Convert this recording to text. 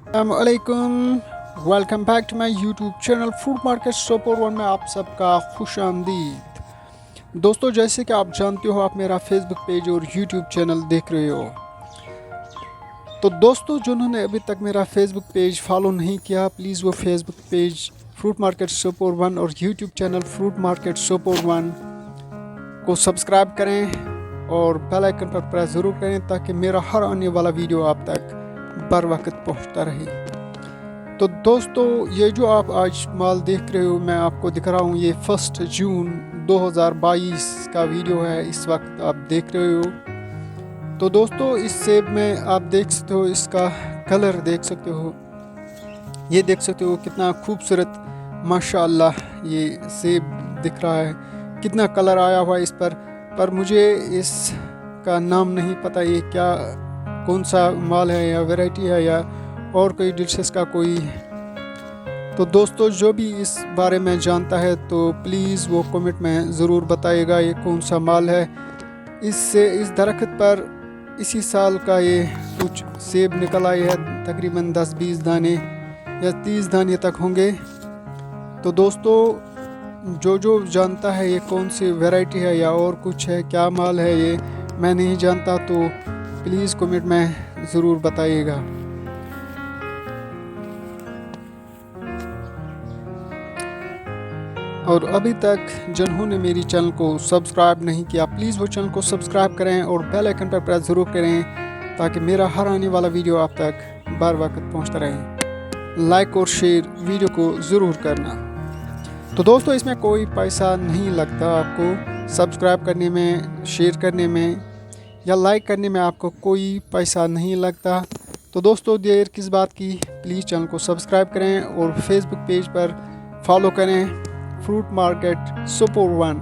अस्सलामुअलैकुम, welcome back to my YouTube channel food market Sopore one में आप सबका खुश आमदीद। दोस्तों, जैसे कि आप जानते हो, आप मेरा फेसबुक पेज और यूट्यूब चैनल देख रहे हो। तो दोस्तों, जिन्होंने अभी तक मेरा फेसबुक पेज फॉलो नहीं किया, प्लीज़ वो Facebook page fruit market Sopore one और YouTube channel fruit market Sopore one को सब्सक्राइब करें और बेल आइकन पर प्रेस ज़रूर करें ताकि मेरा हर आने वाला वीडियो आप तक बर वक्त पहुँचता रहे। तो दोस्तों, ये जो आप आज माल देख रहे हो, मैं आपको दिख रहा हूँ, ये 1 जून 2022 का वीडियो है। इस वक्त आप देख रहे हो। तो दोस्तों, इस सेब में आप देख सकते हो, इसका कलर देख सकते हो, ये देख सकते हो कितना खूबसूरत माशाअल्लाह ये सेब दिख रहा है। कितना कलर आया हुआ है इस पर मुझे इसका नाम नहीं पता, ये क्या कौन सा माल है या वैरायटी है या और कोई डिशेस का कोई। तो दोस्तों, जो भी इस बारे में जानता है तो प्लीज़ वो कमेंट में ज़रूर बताइएगा ये कौन सा माल है। इस दरख्त पर इसी साल का ये कुछ सेब निकल आए हैं, तकरीबन 10-20 दाने या 30 दाने तक होंगे। तो दोस्तों, जो जानता है ये कौन सी वैरायटी है या और कुछ है, क्या माल है, ये मैं नहीं जानता, तो प्लीज़ कमेंट में ज़रूर बताइएगा। और अभी तक जिन्होंने मेरी चैनल को सब्सक्राइब नहीं किया, प्लीज़ वो चैनल को सब्सक्राइब करें और बेल आइकन पर प्रेस ज़रूर करें ताकि मेरा हर आने वाला वीडियो आप तक बार वक्त पहुंचता रहे। लाइक और शेयर वीडियो को ज़रूर करना। तो दोस्तों, इसमें कोई पैसा नहीं लगता आपको सब्सक्राइब करने में, शेयर करने में या लाइक करने में, आपको कोई पैसा नहीं लगता। तो दोस्तों, देर किस बात की, प्लीज़ चैनल को सब्सक्राइब करें और फेसबुक पेज पर फॉलो करें फ्रूट मार्केट सोपोर वन।